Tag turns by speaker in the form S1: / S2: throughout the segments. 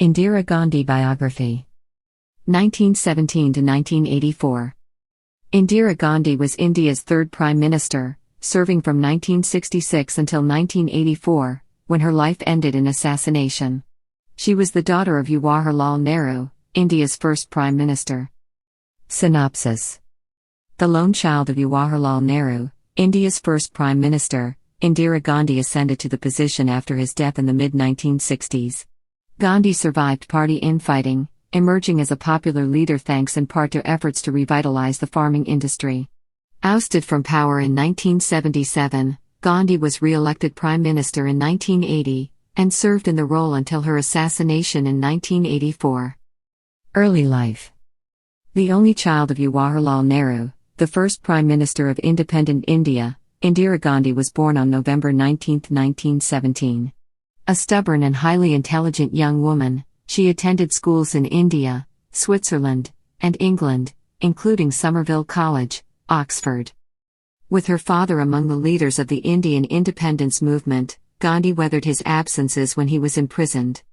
S1: Indira Gandhi Biography 1917 to 1984. Indira Gandhi was India's third Prime Minister, serving from 1966 until 1984, when her life ended in assassination. She was the daughter of Jawaharlal Nehru, India's first Prime Minister. Synopsis. The lone child of Jawaharlal Nehru, India's first Prime Minister, Indira Gandhi ascended to the position after his death in the mid-1960s. Gandhi survived party infighting, emerging as a popular leader thanks in part to efforts to revitalize the farming industry. Ousted from power in 1977, Gandhi was re-elected Prime Minister in 1980, and served in the role until her assassination in 1984. Early life. The only child of Jawaharlal Nehru, the first Prime Minister of independent India, Indira Gandhi was born on November 19, 1917. A stubborn and highly intelligent young woman, she attended schools in India, Switzerland, and England, including Somerville College, Oxford. With her father among the leaders of the Indian independence movement, Gandhi weathered his absences when he was imprisoned.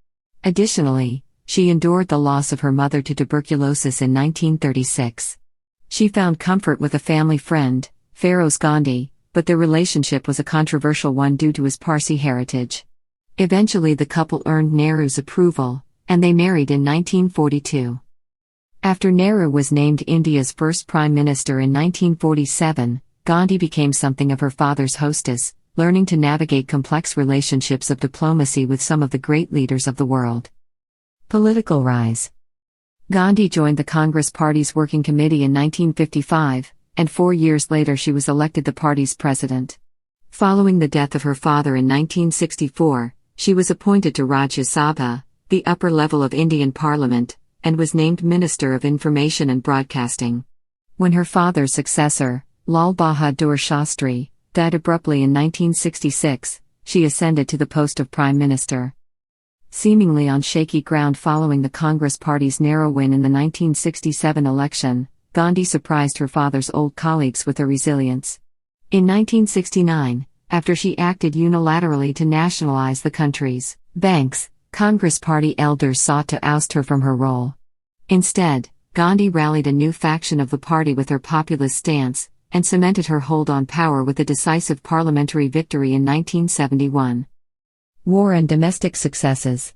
S1: Additionally, she endured the loss of her mother to tuberculosis in 1936. She found comfort with a family friend, Feroz Gandhi, but their relationship was a controversial one due to his Parsi heritage. Eventually the couple earned Nehru's approval, and they married in 1942. After Nehru was named India's first Prime Minister in 1947, Gandhi became something of her father's hostess, learning to navigate complex relationships of diplomacy with some of the great leaders of the world. Political rise. Gandhi joined the Congress Party's Working Committee in 1955, and 4 years later she was elected the party's president. Following the death of her father in 1964, she was appointed to Rajya Sabha, the upper level of Indian Parliament, and was named Minister of Information and Broadcasting. When her father's successor, Lal Bahadur Shastri, died abruptly in 1966, she ascended to the post of Prime Minister. Seemingly on shaky ground following the Congress Party's narrow win in the 1967 election, Gandhi surprised her father's old colleagues with her resilience. In 1969, after she acted unilaterally to nationalize the country's banks, Congress Party elders sought to oust her from her role. Instead, Gandhi rallied a new faction of the party with her populist stance, and cemented her hold on power with a decisive parliamentary victory in 1971. War and domestic successes.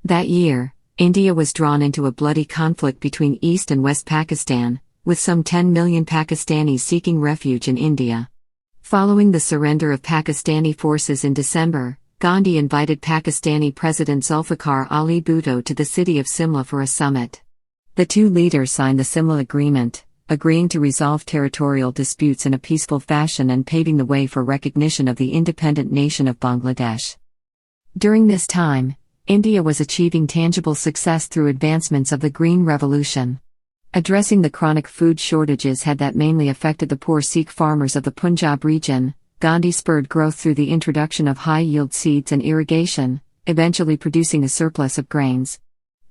S1: That year, India was drawn into a bloody conflict between East and West Pakistan, with some 10 million Pakistanis seeking refuge in India. Following the surrender of Pakistani forces in December, Gandhi invited Pakistani President Zulfikar Ali Bhutto to the city of Simla for a summit. The two leaders signed the Simla Agreement, agreeing to resolve territorial disputes in a peaceful fashion and paving the way for recognition of the independent nation of Bangladesh. During this time, India was achieving tangible success through advancements of the Green Revolution. Addressing the chronic food shortages that mainly affected the poor Sikh farmers of the Punjab region, Gandhi spurred growth through the introduction of high-yield seeds and irrigation, eventually producing a surplus of grains.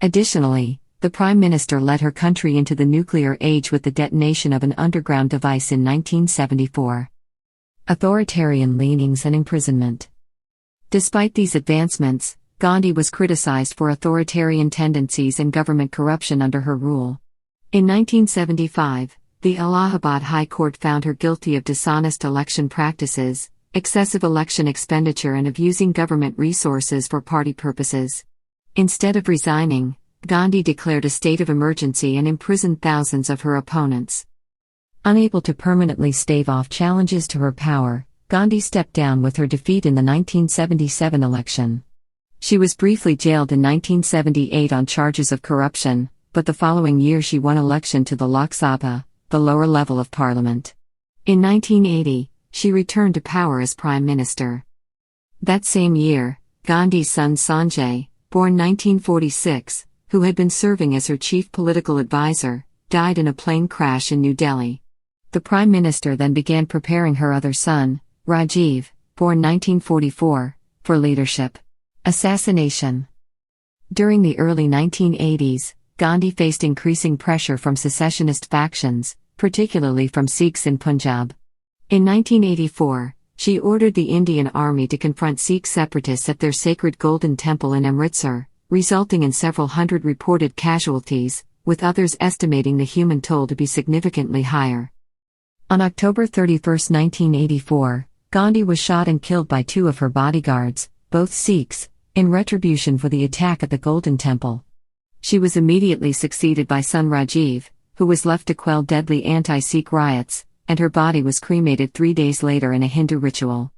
S1: Additionally, the Prime Minister led her country into the nuclear age with the detonation of an underground device in 1974. Authoritarian leanings and imprisonment. Despite these advancements, Gandhi was criticized for authoritarian tendencies and government corruption under her rule. In 1975, the Allahabad High Court found her guilty of dishonest election practices, excessive election expenditure and of using government resources for party purposes. Instead of resigning, Gandhi declared a state of emergency and imprisoned thousands of her opponents. Unable to permanently stave off challenges to her power, Gandhi stepped down with her defeat in the 1977 election. She was briefly jailed in 1978 on charges of corruption, but the following year she won election to the Lok Sabha, the lower level of parliament. In 1980, she returned to power as Prime Minister. That same year, Gandhi's son Sanjay, born 1946, who had been serving as her chief political advisor, died in a plane crash in New Delhi. The Prime Minister then began preparing her other son, Rajiv, born 1944, for leadership. Assassination. During the early 1980s, Gandhi faced increasing pressure from secessionist factions, particularly from Sikhs in Punjab. In 1984, she ordered the Indian Army to confront Sikh separatists at their sacred Golden Temple in Amritsar, resulting in several hundred reported casualties, with others estimating the human toll to be significantly higher. On October 31, 1984, Gandhi was shot and killed by two of her bodyguards, both Sikhs, in retribution for the attack at the Golden Temple. She was immediately succeeded by son Rajiv, who was left to quell deadly anti-Sikh riots, and her body was cremated 3 days later in a Hindu ritual.